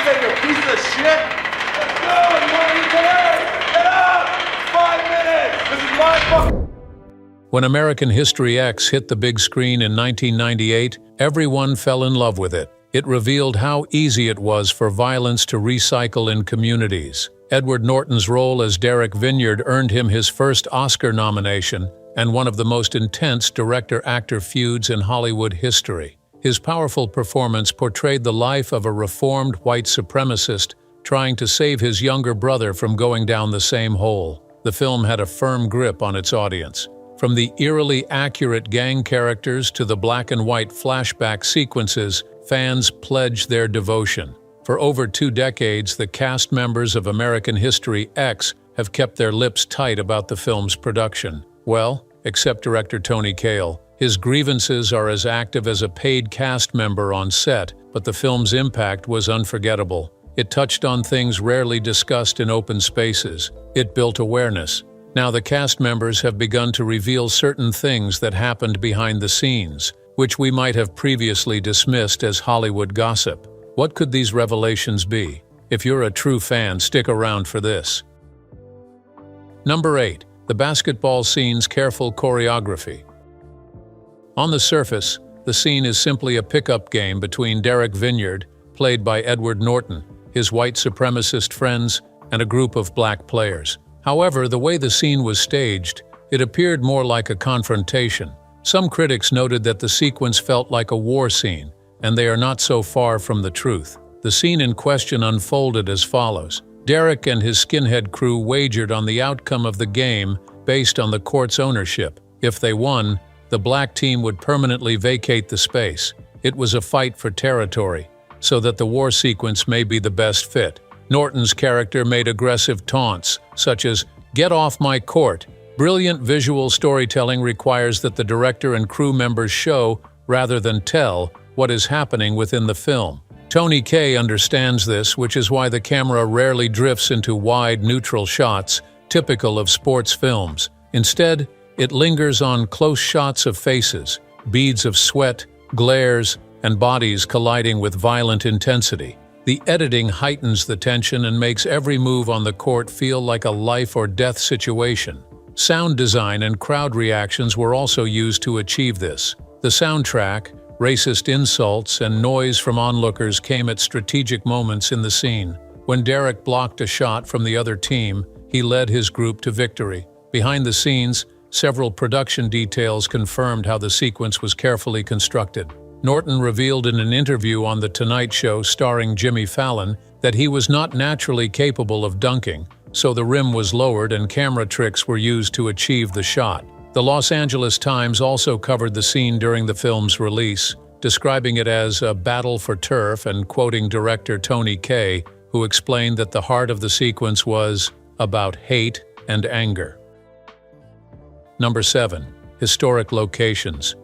say, you piece of shit? Let's go, you want me today? Get up! 5 minutes! This is my fucking... When American History X hit the big screen in 1998, everyone fell in love with it. It revealed how easy it was for violence to recycle in communities. Edward Norton's role as Derek Vinyard earned him his first Oscar nomination and one of the most intense director-actor feuds in Hollywood history. His powerful performance portrayed the life of a reformed white supremacist trying to save his younger brother from going down the same hole. The film had a firm grip on its audience. From the eerily accurate gang characters to the black and white flashback sequences, fans pledged their devotion. For over 2 decades, the cast members of American History X have kept their lips tight about the film's production. Well, except director Tony Kaye. His grievances are as active as a paid cast member on set, but the film's impact was unforgettable. It touched on things rarely discussed in open spaces. It built awareness. Now the cast members have begun to reveal certain things that happened behind the scenes, which we might have previously dismissed as Hollywood gossip. What could these revelations be? If you're a true fan, stick around for this. Number 8. The basketball scene's careful choreography. On the surface, the scene is simply a pickup game between Derek Vinyard, played by Edward Norton, his white supremacist friends, and a group of black players. However, the way the scene was staged, it appeared more like a confrontation. Some critics noted that the sequence felt like a war scene, and they are not so far from the truth. The scene in question unfolded as follows. Derek and his skinhead crew wagered on the outcome of the game based on the court's ownership. If they won, the black team would permanently vacate the space. It was a fight for territory, so that the war sequence may be the best fit. Norton's character made aggressive taunts, such as, "Get off my court." Brilliant visual storytelling requires that the director and crew members show, rather than tell, what is happening within the film. Tony Kaye understands this, which is why the camera rarely drifts into wide, neutral shots, typical of sports films. Instead, it lingers on close shots of faces, beads of sweat, glares, and bodies colliding with violent intensity. The editing heightens the tension and makes every move on the court feel like a life-or-death situation. Sound design and crowd reactions were also used to achieve this. The soundtrack, racist insults, and noise from onlookers came at strategic moments in the scene. When Derek blocked a shot from the other team, he led his group to victory. Behind the scenes, several production details confirmed how the sequence was carefully constructed. Norton revealed in an interview on The Tonight Show starring Jimmy Fallon that he was not naturally capable of dunking, so the rim was lowered and camera tricks were used to achieve the shot. The Los Angeles Times also covered the scene during the film's release, describing it as a battle for turf and quoting director Tony Kaye, who explained that the heart of the sequence was about hate and anger. Number 7. Historic locations.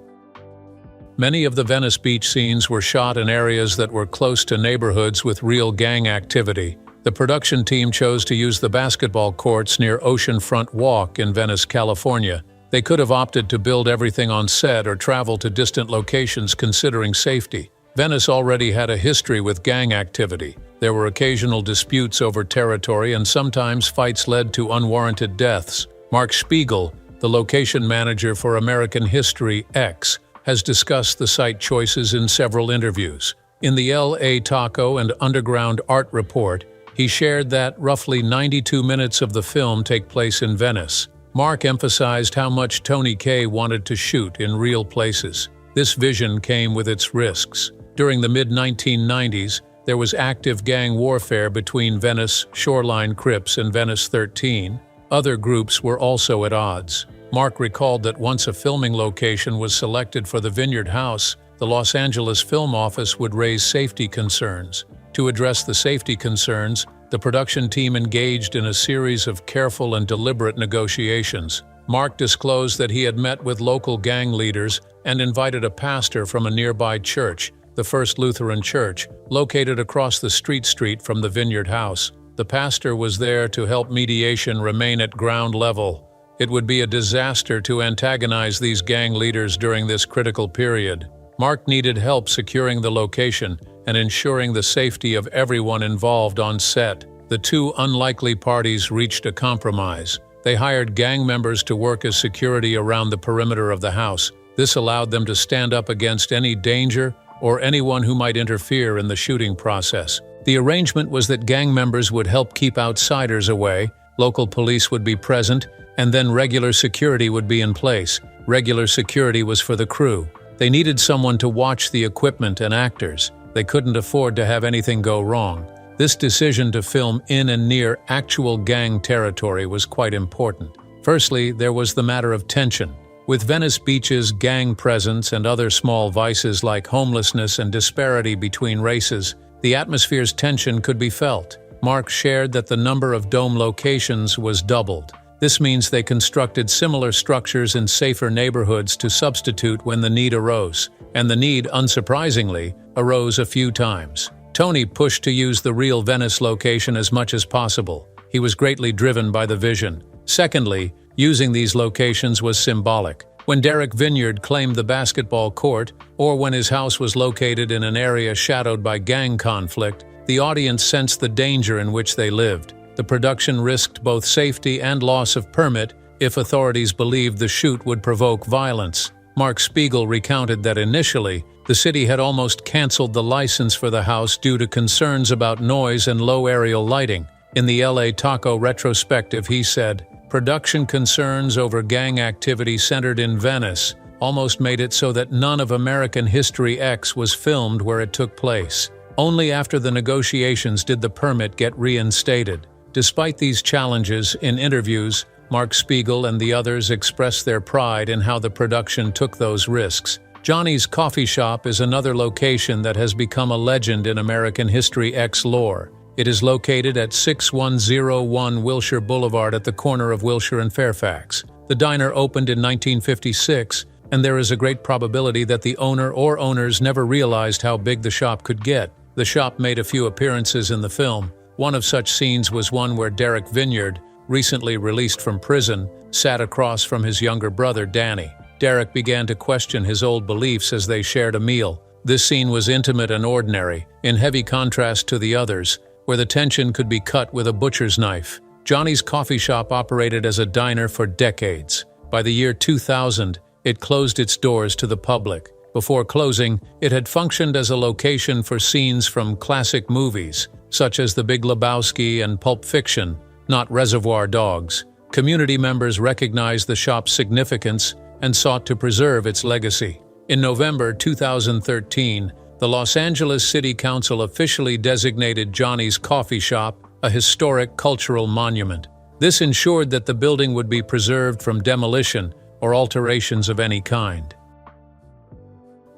Many of the Venice Beach scenes were shot in areas that were close to neighborhoods with real gang activity. The production team chose to use the basketball courts near Oceanfront Walk in Venice, California. They could have opted to build everything on set or travel to distant locations considering safety. Venice already had a history with gang activity. There were occasional disputes over territory and sometimes fights led to unwarranted deaths. Mark Spiegel, the location manager for American History X, has discussed the site choices in several interviews. In the L.A. Taco and Underground Art Report, he shared that roughly 92 minutes of the film take place in Venice. Mark emphasized how much Tony Kaye wanted to shoot in real places. This vision came with its risks. During the mid-1990s, there was active gang warfare between Venice Shoreline Crips and Venice 13. Other groups were also at odds. Mark recalled that once a filming location was selected for the Vinyard House, the Los Angeles Film Office would raise safety concerns. To address the safety concerns, the production team engaged in a series of careful and deliberate negotiations. Mark disclosed that he had met with local gang leaders and invited a pastor from a nearby church, the First Lutheran Church, located across the street from the Vinyard House. The pastor was there to help mediation remain at ground level. It would be a disaster to antagonize these gang leaders during this critical period. Mark needed help securing the location, and ensuring the safety of everyone involved on set. The two unlikely parties reached a compromise. They hired gang members to work as security around the perimeter of the house. This allowed them to stand up against any danger or anyone who might interfere in the shooting process. The arrangement was that gang members would help keep outsiders away, local police would be present, and then regular security would be in place. Regular security was for the crew. They needed someone to watch the equipment and actors. They couldn't afford to have anything go wrong. This decision to film in and near actual gang territory was quite important. Firstly, there was the matter of tension. With Venice Beach's gang presence and other small vices like homelessness and disparity between races, the atmosphere's tension could be felt. Mark shared that the number of dome locations was doubled. This means they constructed similar structures in safer neighborhoods to substitute when the need arose. And the need, unsurprisingly, arose a few times. Tony pushed to use the real Venice location as much as possible. He was greatly driven by the vision. Secondly, using these locations was symbolic. When Derek Vinyard claimed the basketball court, or when his house was located in an area shadowed by gang conflict, the audience sensed the danger in which they lived. The production risked both safety and loss of permit if authorities believed the shoot would provoke violence. Mark Spiegel recounted that initially, the city had almost canceled the license for the house due to concerns about noise and low aerial lighting. In the LA Taco retrospective, he said, "Production concerns over gang activity centered in Venice almost made it so that none of American History X was filmed where it took place. Only after the negotiations did the permit get reinstated." Despite these challenges, in interviews, Mark Spiegel and the others expressed their pride in how the production took those risks. Johnny's Coffee Shop is another location that has become a legend in American History X lore. It is located at 6101 Wilshire Boulevard at the corner of Wilshire and Fairfax. The diner opened in 1956, and there is a great probability that the owner or owners never realized how big the shop could get. The shop made a few appearances in the film. One of such scenes was one where Derek Vinyard, recently released from prison, sat across from his younger brother, Danny. Derek began to question his old beliefs as they shared a meal. This scene was intimate and ordinary, in heavy contrast to the others, where the tension could be cut with a butcher's knife. Johnny's Coffee Shop operated as a diner for decades. By the year 2000, it closed its doors to the public. Before closing, it had functioned as a location for scenes from classic movies, such as The Big Lebowski and Pulp Fiction, not Reservoir Dogs. Community members recognized the shop's significance and sought to preserve its legacy. In November 2013, the Los Angeles City Council officially designated Johnny's Coffee Shop a historic cultural monument. This ensured that the building would be preserved from demolition or alterations of any kind.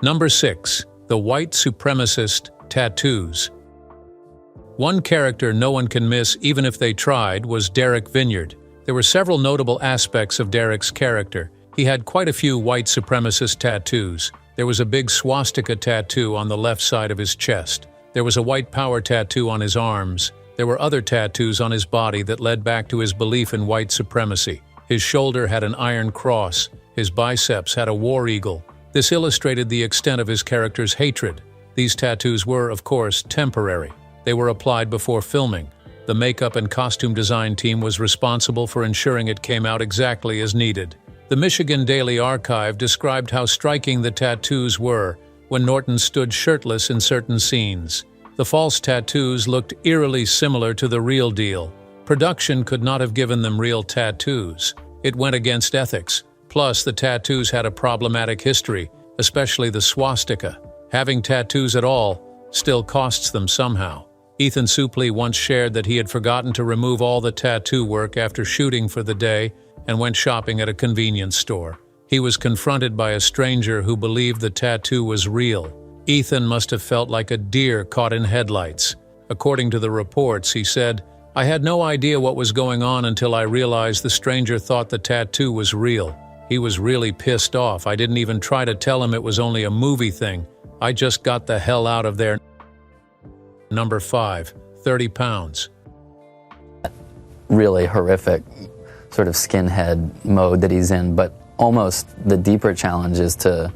Number 6. The white supremacist tattoos. One character no one can miss even if they tried was Derek Vinyard. There were several notable aspects of Derek's character. He had quite a few white supremacist tattoos. There was a big swastika tattoo on the left side of his chest. There was a white power tattoo on his arms. There were other tattoos on his body that led back to his belief in white supremacy. His shoulder had an iron cross. His biceps had a war eagle. This illustrated the extent of his character's hatred. These tattoos were, of course, temporary. They were applied before filming. The makeup and costume design team was responsible for ensuring it came out exactly as needed. The Michigan Daily Archive described how striking the tattoos were when Norton stood shirtless in certain scenes. The false tattoos looked eerily similar to the real deal. Production could not have given them real tattoos. It went against ethics. Plus, the tattoos had a problematic history, especially the swastika. Having tattoos at all still costs them somehow. Ethan Suplee once shared that he had forgotten to remove all the tattoo work after shooting for the day and went shopping at a convenience store. He was confronted by a stranger who believed the tattoo was real. Ethan must have felt like a deer caught in headlights. According to the reports, he said, "I had no idea what was going on until I realized the stranger thought the tattoo was real. He was really pissed off. I didn't even try to tell him it was only a movie thing. I just got the hell out of there." Number 5. 30 pounds. Really horrific sort of skinhead mode that he's in, but almost the deeper challenge is to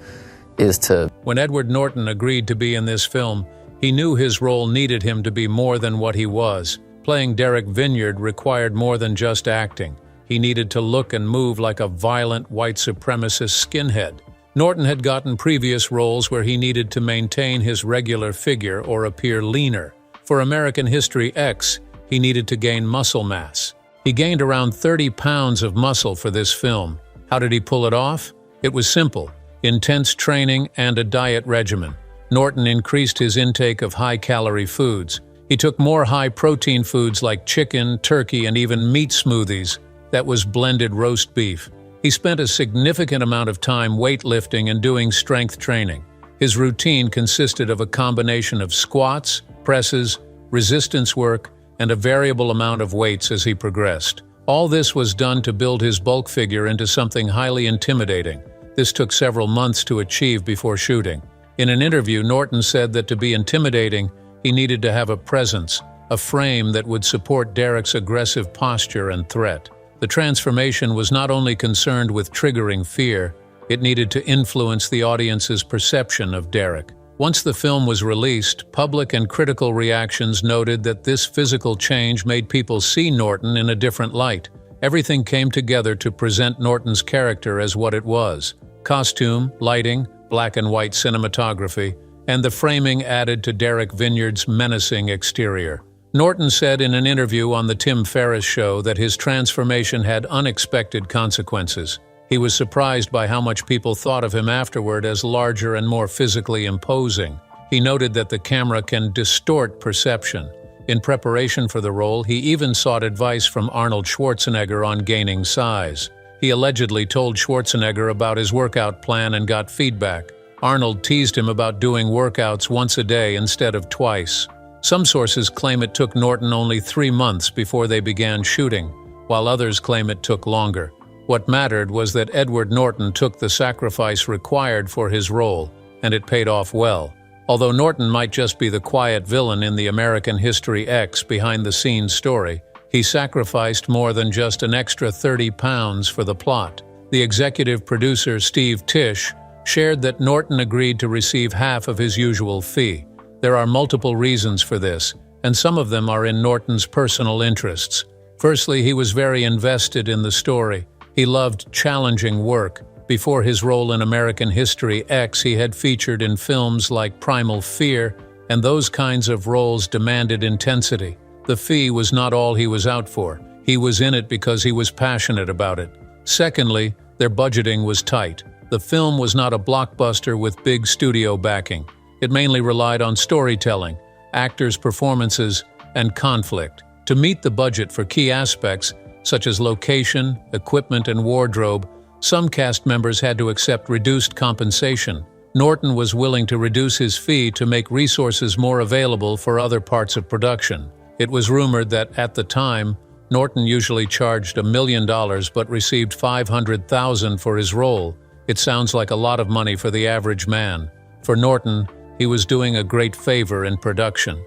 When Edward Norton agreed to be in this film, He knew his role needed him to be more than what he was. Playing Derek Vinyard required more than just acting. He needed to look and move like a violent white supremacist skinhead. Norton had gotten previous roles where he needed to maintain his regular figure or appear leaner. For American History X, he needed to gain muscle mass. He gained around 30 pounds of muscle for this film. How did he pull it off? It was simple: intense training and a diet regimen. Norton increased his intake of high-calorie foods. He took more high-protein foods like chicken, turkey, and even meat smoothies. That was blended roast beef. He spent a significant amount of time weightlifting and doing strength training. His routine consisted of a combination of squats, presses, resistance work, and a variable amount of weights as he progressed. All this was done to build his bulk figure into something highly intimidating. This took several months to achieve before shooting. In an interview, Norton said that to be intimidating, he needed to have a presence, a frame that would support Derek's aggressive posture and threat. The transformation was not only concerned with triggering fear, it needed to influence the audience's perception of Derek. Once the film was released, public and critical reactions noted that this physical change made people see Norton in a different light. Everything came together to present Norton's character as what it was: costume, lighting, black and white cinematography, and the framing added to Derek Vinyard's menacing exterior. Norton said in an interview on The Tim Ferriss Show that his transformation had unexpected consequences. He was surprised by how much people thought of him afterward as larger and more physically imposing. He noted that the camera can distort perception. In preparation for the role, he even sought advice from Arnold Schwarzenegger on gaining size. He allegedly told Schwarzenegger about his workout plan and got feedback. Arnold teased him about doing workouts once a day instead of twice. Some sources claim it took Norton only 3 months before they began shooting, while others claim it took longer. What mattered was that Edward Norton took the sacrifice required for his role, and it paid off well. Although Norton might just be the quiet villain in the American History X behind-the-scenes story, he sacrificed more than just an extra 30 pounds for the plot. The executive producer, Steve Tisch, shared that Norton agreed to receive half of his usual fee. There are multiple reasons for this, and some of them are in Norton's personal interests. Firstly, he was very invested in the story. He loved challenging work. Before his role in American History X, he had featured in films like Primal Fear, and those kinds of roles demanded intensity. The fee was not all he was out for. He was in it because he was passionate about it. Secondly, their budgeting was tight. The film was not a blockbuster with big studio backing. It mainly relied on storytelling, actors' performances, and conflict. To meet the budget for key aspects, such as location, equipment, and wardrobe, some cast members had to accept reduced compensation. Norton was willing to reduce his fee to make resources more available for other parts of production. It was rumored that, at the time, Norton usually charged $1 million but received $500,000 for his role. It sounds like a lot of money for the average man. For Norton, he was doing a great favor in production.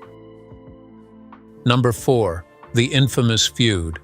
Number 4. The infamous feud.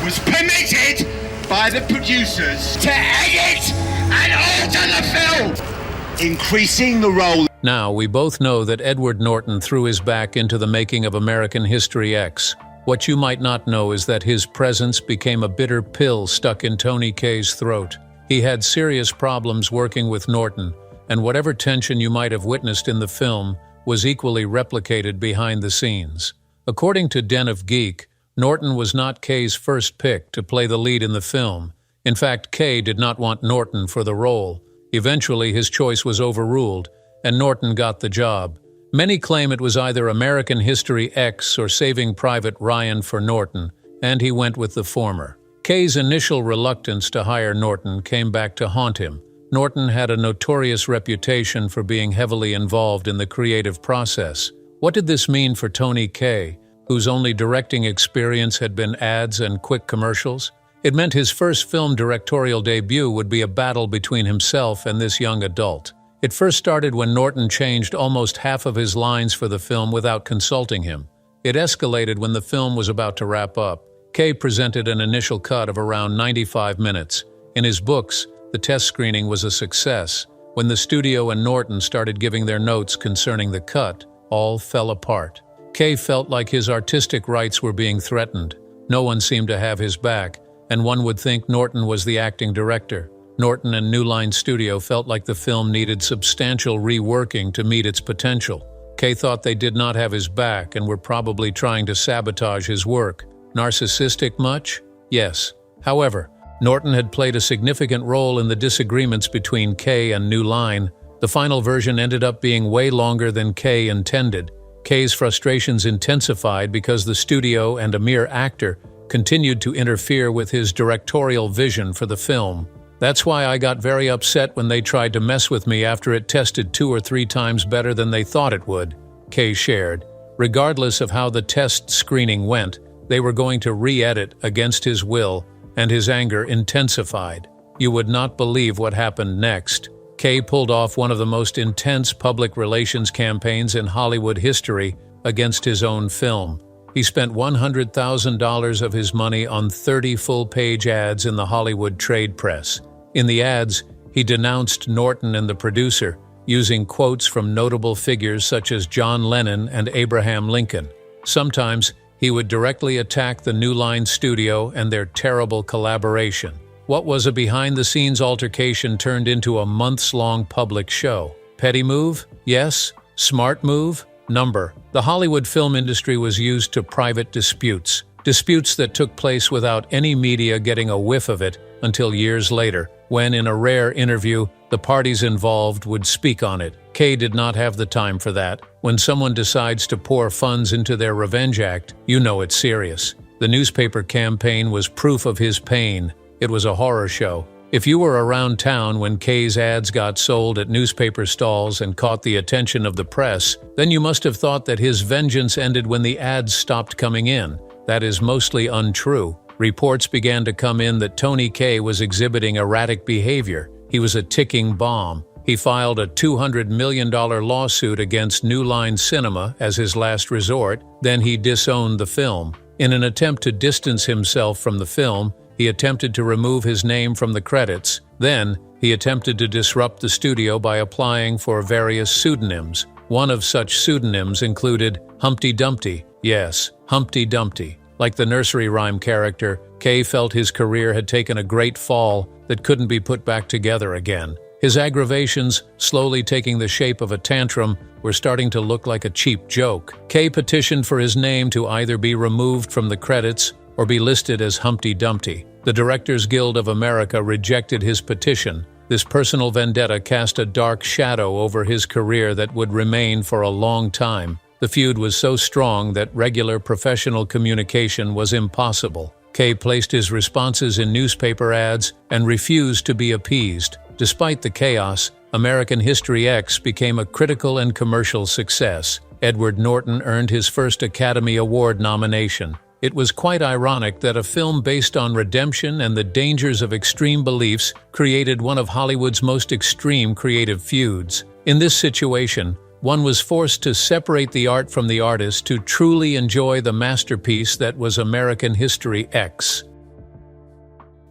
Was permitted by the producers to edit and alter the film, increasing the role. Now, we both know that Edward Norton threw his back into the making of American History X. What you might not know is that his presence became a bitter pill stuck in Tony Kaye's throat. He had serious problems working with Norton, and whatever tension you might have witnessed in the film was equally replicated behind the scenes. According to Den of Geek, Norton was not Kaye's first pick to play the lead in the film. In fact, Kaye did not want Norton for the role. Eventually, his choice was overruled, and Norton got the job. Many claim it was either American History X or Saving Private Ryan for Norton, and he went with the former. Kaye's initial reluctance to hire Norton came back to haunt him. Norton had a notorious reputation for being heavily involved in the creative process. What did this mean for Tony Kaye, whose only directing experience had been ads and quick commercials? It meant his first film directorial debut would be a battle between himself and this young adult. It first started when Norton changed almost half of his lines for the film without consulting him. It escalated when the film was about to wrap up. Kaye presented an initial cut of around 95 minutes. In his books, the test screening was a success. When the studio and Norton started giving their notes concerning the cut, all fell apart. Kaye felt like his artistic rights were being threatened. No one seemed to have his back, and one would think Norton was the acting director. Norton and New Line Studio felt like the film needed substantial reworking to meet its potential. Kaye thought they did not have his back and were probably trying to sabotage his work. Narcissistic much? Yes. However, Norton had played a significant role in the disagreements between Kaye and New Line. The final version ended up being way longer than Kaye intended. Kaye's frustrations intensified because the studio and a mere actor continued to interfere with his directorial vision for the film. That's why I got very upset when they tried to mess with me after it tested 2 or 3 times better than they thought it would, Kaye shared. Regardless of how the test screening went, they were going to re-edit against his will, and his anger intensified. You would not believe what happened next. Kaye pulled off one of the most intense public relations campaigns in Hollywood history against his own film. He spent $100,000 of his money on 30 full-page ads in the Hollywood trade press. In the ads, he denounced Norton and the producer, using quotes from notable figures such as John Lennon and Abraham Lincoln. Sometimes, he would directly attack the New Line Studio and their terrible collaboration. What was a behind-the-scenes altercation turned into a months-long public show. Petty move? Yes. Smart move? Number. The Hollywood film industry was used to private disputes. Disputes that took place without any media getting a whiff of it until years later, when, in a rare interview, the parties involved would speak on it. Kaye did not have the time for that. When someone decides to pour funds into their revenge act, you know it's serious. The newspaper campaign was proof of his pain. It was a horror show. If you were around town when Kaye's ads got sold at newspaper stalls and caught the attention of the press, then you must have thought that his vengeance ended when the ads stopped coming in. That is mostly untrue. Reports began to come in that Tony Kaye was exhibiting erratic behavior. He was a ticking bomb. He filed a $200 million lawsuit against New Line Cinema as his last resort. Then he disowned the film. In an attempt to distance himself from the film, he attempted to remove his name from the credits. Then, he attempted to disrupt the studio by applying for various pseudonyms. One of such pseudonyms included Humpty Dumpty. Yes, Humpty Dumpty. Like the nursery rhyme character, Kaye felt his career had taken a great fall that couldn't be put back together again. His aggravations, slowly taking the shape of a tantrum, were starting to look like a cheap joke. Kaye petitioned for his name to either be removed from the credits or be listed as Humpty Dumpty. The Directors Guild of America rejected his petition. This personal vendetta cast a dark shadow over his career that would remain for a long time. The feud was so strong that regular professional communication was impossible. Kaye placed his responses in newspaper ads and refused to be appeased. Despite the chaos, American History X became a critical and commercial success. Edward Norton earned his first Academy Award nomination. It was quite ironic that a film based on redemption and the dangers of extreme beliefs created one of Hollywood's most extreme creative feuds. In this situation, one was forced to separate the art from the artist to truly enjoy the masterpiece that was American History X.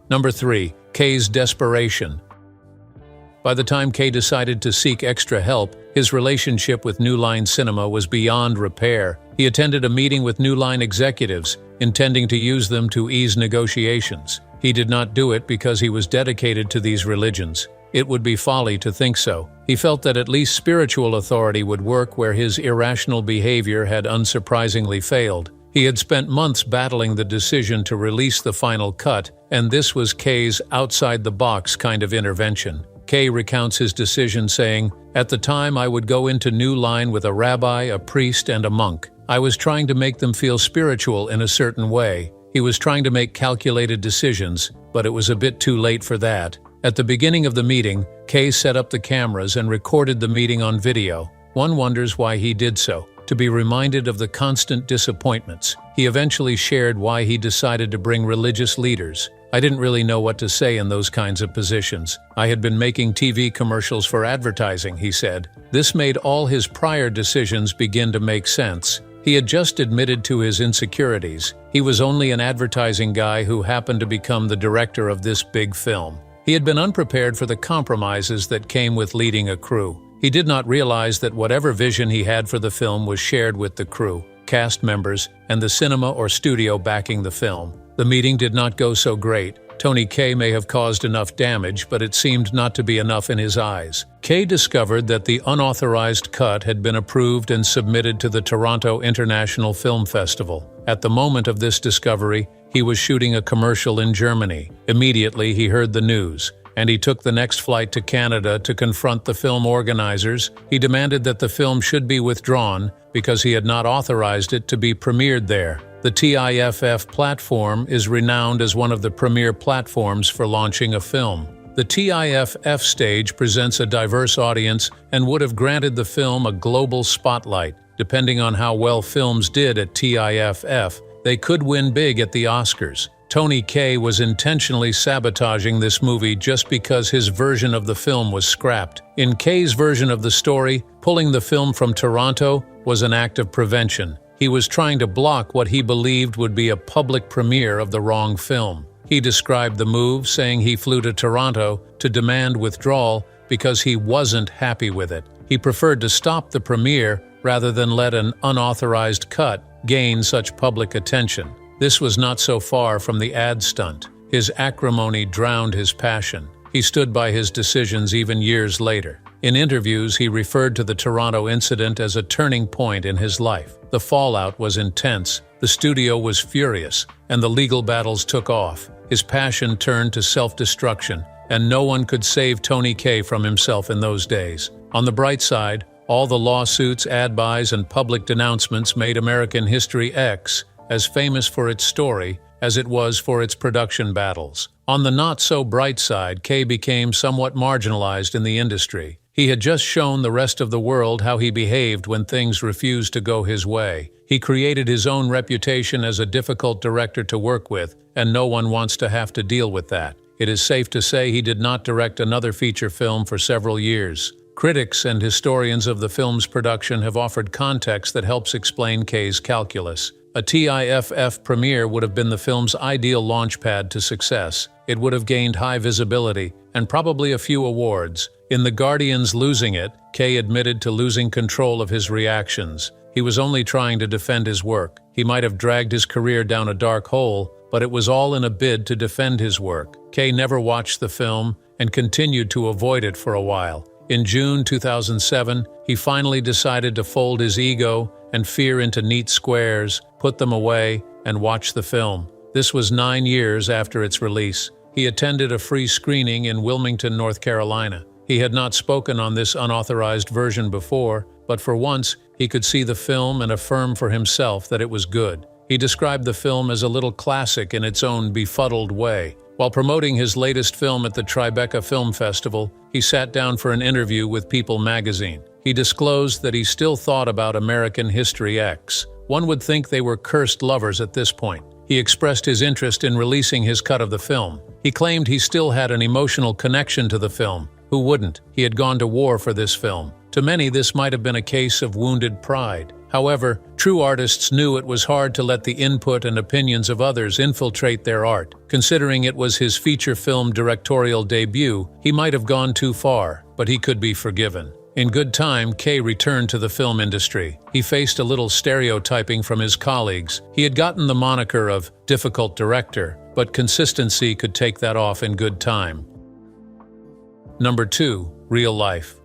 Number 3. Kaye's desperation. By the time Kaye decided to seek extra help, his relationship with New Line Cinema was beyond repair. He attended a meeting with New Line executives, intending to use them to ease negotiations. He did not do it because he was dedicated to these religions. It would be folly to think so. He felt that at least spiritual authority would work where his irrational behavior had unsurprisingly failed. He had spent months battling the decision to release the final cut, and this was Kaye's outside-the-box kind of intervention. Kaye recounts his decision saying, "At the time I would go into New Line with a rabbi, a priest, and a monk. I was trying to make them feel spiritual in a certain way. He was trying to make calculated decisions, but it was a bit too late for that." At the beginning of the meeting, Kaye set up the cameras and recorded the meeting on video. One wonders why he did so. To be reminded of the constant disappointments. He eventually shared why he decided to bring religious leaders. "I didn't really know what to say in those kinds of positions. I had been making TV commercials for advertising," he said. This made all his prior decisions begin to make sense. He had just admitted to his insecurities. He was only an advertising guy who happened to become the director of this big film. He had been unprepared for the compromises that came with leading a crew. He did not realize that whatever vision he had for the film was shared with the crew, cast members, and the cinema or studio backing the film. The meeting did not go so great. Tony Kaye may have caused enough damage, but it seemed not to be enough in his eyes. Kaye discovered that the unauthorized cut had been approved and submitted to the Toronto International Film Festival. At the moment of this discovery, he was shooting a commercial in Germany. Immediately, he heard the news, and he took the next flight to Canada to confront the film organizers. He demanded that the film should be withdrawn because he had not authorized it to be premiered there. The TIFF platform is renowned as one of the premier platforms for launching a film. The TIFF stage presents a diverse audience and would have granted the film a global spotlight. Depending on how well films did at TIFF, they could win big at the Oscars. Tony Kaye was intentionally sabotaging this movie just because his version of the film was scrapped. In Kaye's version of the story, pulling the film from Toronto was an act of prevention. He was trying to block what he believed would be a public premiere of the wrong film. He described the move, saying he flew to Toronto to demand withdrawal because he wasn't happy with it. He preferred to stop the premiere rather than let an unauthorized cut gain such public attention. This was not so far from the ad stunt. His acrimony drowned his passion. He stood by his decisions even years later. In interviews, he referred to the Toronto incident as a turning point in his life. The fallout was intense, the studio was furious, and the legal battles took off. His passion turned to self-destruction, and no one could save Tony Kaye from himself in those days. On the bright side, all the lawsuits, ad buys, and public denouncements made American History X as famous for its story as it was for its production battles. On the not-so-bright side, Kaye became somewhat marginalized in the industry. He had just shown the rest of the world how he behaved when things refused to go his way. He created his own reputation as a difficult director to work with, and no one wants to have to deal with that. It is safe to say he did not direct another feature film for several years. Critics and historians of the film's production have offered context that helps explain Kaye's calculus. A TIFF premiere would have been the film's ideal launchpad to success. It would have gained high visibility and probably a few awards. In The Guardian's Losing It, Kaye admitted to losing control of his reactions. He was only trying to defend his work. He might have dragged his career down a dark hole, but it was all in a bid to defend his work. Kaye never watched the film and continued to avoid it for a while. In June 2007, he finally decided to fold his ego and fear into neat squares, put them away, and watch the film. This was 9 years after its release. He attended a free screening in Wilmington, North Carolina. He had not spoken on this unauthorized version before, but for once, he could see the film and affirm for himself that it was good. He described the film as a little classic in its own befuddled way. While promoting his latest film at the Tribeca Film Festival, he sat down for an interview with People magazine. He disclosed that he still thought about American History X. One would think they were cursed lovers at this point. He expressed his interest in releasing his cut of the film. He claimed he still had an emotional connection to the film. Who wouldn't? He had gone to war for this film. To many, this might have been a case of wounded pride. However, true artists knew it was hard to let the input and opinions of others infiltrate their art. Considering it was his feature film directorial debut, he might have gone too far, but he could be forgiven. In good time, Kaye returned to the film industry. He faced a little stereotyping from his colleagues. He had gotten the moniker of difficult director, but consistency could take that off in good time. Number 2. Real life.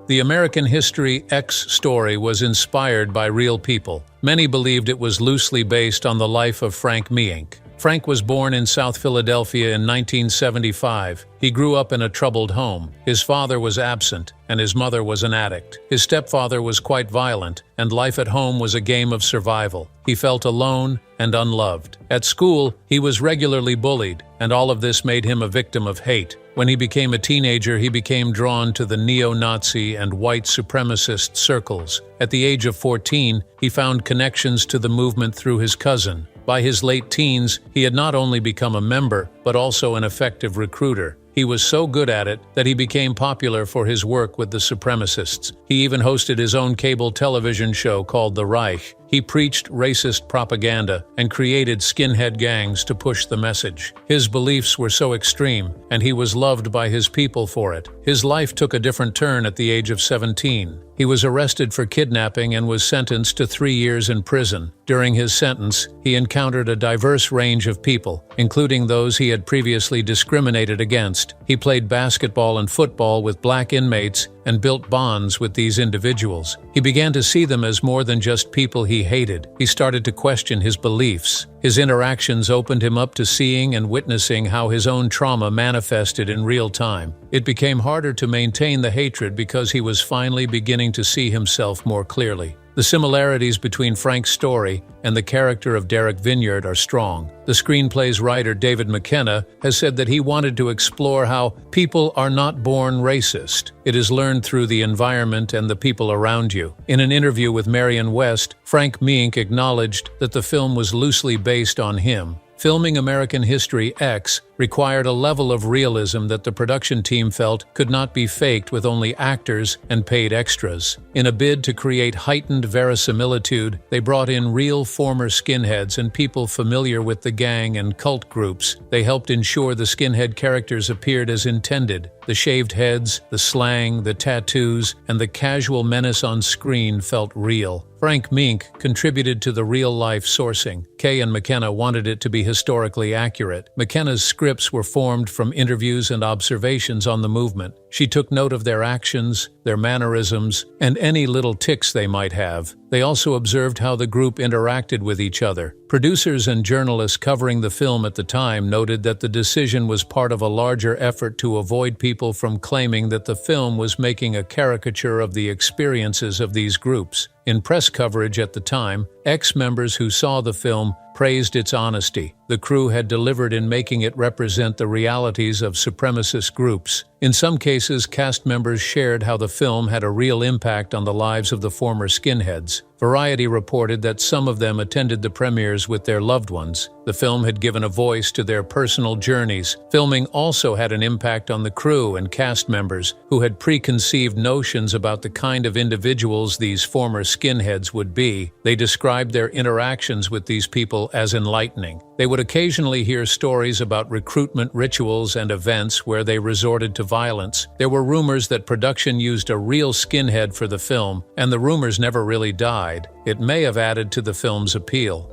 The American History X story was inspired by real people. Many believed it was loosely based on the life of Frank Meehank. Frank was born in South Philadelphia in 1975. He grew up in a troubled home. His father was absent, and his mother was an addict. His stepfather was quite violent, and life at home was a game of survival. He felt alone and unloved. At school, he was regularly bullied, and all of this made him a victim of hate. When he became a teenager, he became drawn to the neo-Nazi and white supremacist circles. At the age of 14, he found connections to the movement through his cousin. By his late teens, he had not only become a member, but also an effective recruiter. He was so good at it that he became popular for his work with the supremacists. He even hosted his own cable television show called The Reich. He preached racist propaganda and created skinhead gangs to push the message. His beliefs were so extreme, and he was loved by his people for it. His life took a different turn at the age of 17. He was arrested for kidnapping and was sentenced to 3 years in prison. During his sentence, he encountered a diverse range of people, including those he had previously discriminated against. He played basketball and football with black inmates and built bonds with these individuals. He began to see them as more than just people he hated. He started to question his beliefs. His interactions opened him up to seeing and witnessing how his own trauma manifested in real time. It became harder to maintain the hatred because he was finally beginning to see himself more clearly. The similarities between Frank's story and the character of Derek Vinyard are strong. The screenplay's writer David McKenna has said that he wanted to explore how people are not born racist. It is learned through the environment and the people around you. In an interview with Marion West, Frank Mink acknowledged that the film was loosely based on him. Filming American History X required a level of realism that the production team felt could not be faked with only actors and paid extras. In a bid to create heightened verisimilitude, they brought in real former skinheads and people familiar with the gang and cult groups. They helped ensure the skinhead characters appeared as intended. The shaved heads, the slang, the tattoos, and the casual menace on screen felt real. Frank Mink contributed to the real-life sourcing. Kaye and McKenna wanted it to be historically accurate. McKenna's scripts were formed from interviews and observations on the movement. She took note of their actions, their mannerisms, and any little tics they might have. They also observed how the group interacted with each other. Producers and journalists covering the film at the time noted that the decision was part of a larger effort to avoid people from claiming that the film was making a caricature of the experiences of these groups. In press coverage at the time, ex-members who saw the film praised its honesty. The crew had delivered in making it represent the realities of supremacist groups. In some cases, cast members shared how the film had a real impact on the lives of the former skinheads. Variety reported that some of them attended the premieres with their loved ones. The film had given a voice to their personal journeys. Filming also had an impact on the crew and cast members, who had preconceived notions about the kind of individuals these former skinheads would be. They described their interactions with these people as enlightening. They would occasionally hear stories about recruitment rituals and events where they resorted to violence. There were rumors that production used a real skinhead for the film, and the rumors never really died. It may have added to the film's appeal.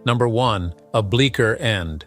Number 1. A bleaker end.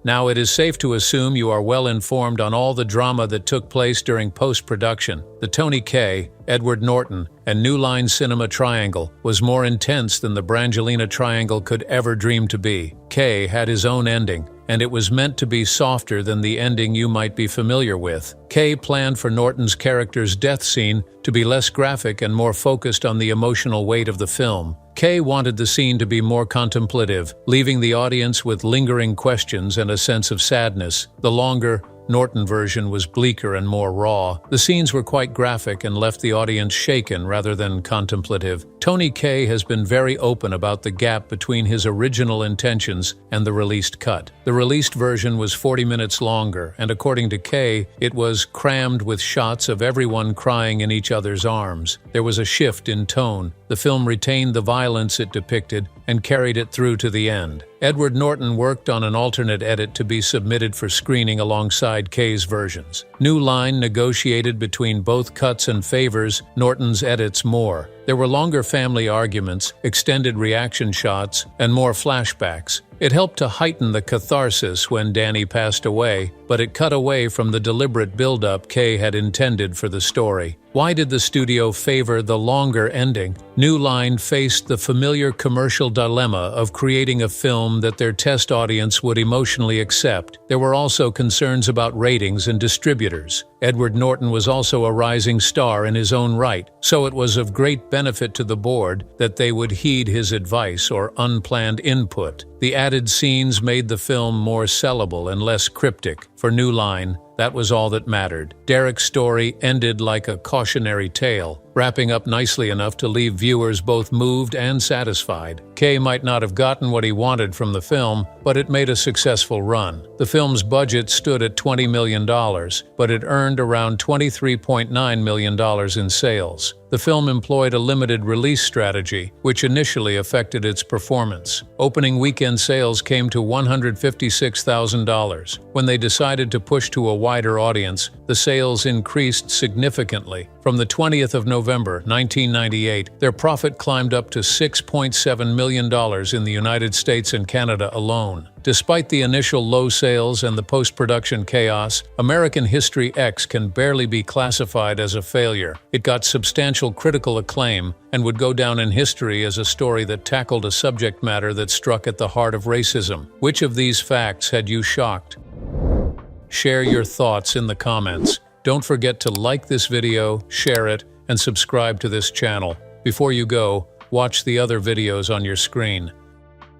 Now, it is safe to assume you are well informed on all the drama that took place during post-production. The Tony Kaye, Edward Norton, and New Line Cinema triangle was more intense than the Brangelina triangle could ever dream to be. Kaye had his own ending, and it was meant to be softer than the ending you might be familiar with. Kaye planned for Norton's character's death scene to be less graphic and more focused on the emotional weight of the film. Kaye wanted the scene to be more contemplative, leaving the audience with lingering questions and a sense of sadness. The longer, Norton version was bleaker and more raw. The scenes were quite graphic and left the audience shaken rather than contemplative. Tony Kaye has been very open about the gap between his original intentions and the released cut. The released version was 40 minutes longer, and according to Kaye, it was crammed with shots of everyone crying in each other's arms. There was a shift in tone. The film retained the violence it depicted and carried it through to the end. Edward Norton worked on an alternate edit to be submitted for screening alongside Kaye's versions. New Line negotiated between both cuts and favors Norton's edits more. There were longer family arguments, extended reaction shots, and more flashbacks. It helped to heighten the catharsis when Danny passed away, but it cut away from the deliberate build-up Kaye had intended for the story. Why did the studio favor the longer ending? New Line faced the familiar commercial dilemma of creating a film that their test audience would emotionally accept. There were also concerns about ratings and distributors. Edward Norton was also a rising star in his own right, so it was of great benefit to the board that they would heed his advice or unplanned input. The added scenes made the film more sellable and less cryptic. For New Line, That was all that mattered. Derek's story ended like a cautionary tale, wrapping up nicely enough to leave viewers both moved and satisfied. Kaye might not have gotten what he wanted from the film, but it made a successful run. The film's budget stood at $20 million, but it earned around $23.9 million in sales. The film employed a limited release strategy, which initially affected its performance. Opening weekend sales came to $156,000. When they decided to push to a wider audience, the sales increased significantly. From the 20th of November, 1998, their profit climbed up to $6.7 million in the United States and Canada alone. Despite the initial low sales and the post-production chaos, American History X can barely be classified as a failure. It got substantial critical acclaim and would go down in history as a story that tackled a subject matter that struck at the heart of racism. Which of these facts had you shocked? Share your thoughts in the comments. Don't forget to like this video, share it, and subscribe to this channel. Before you go, watch the other videos on your screen.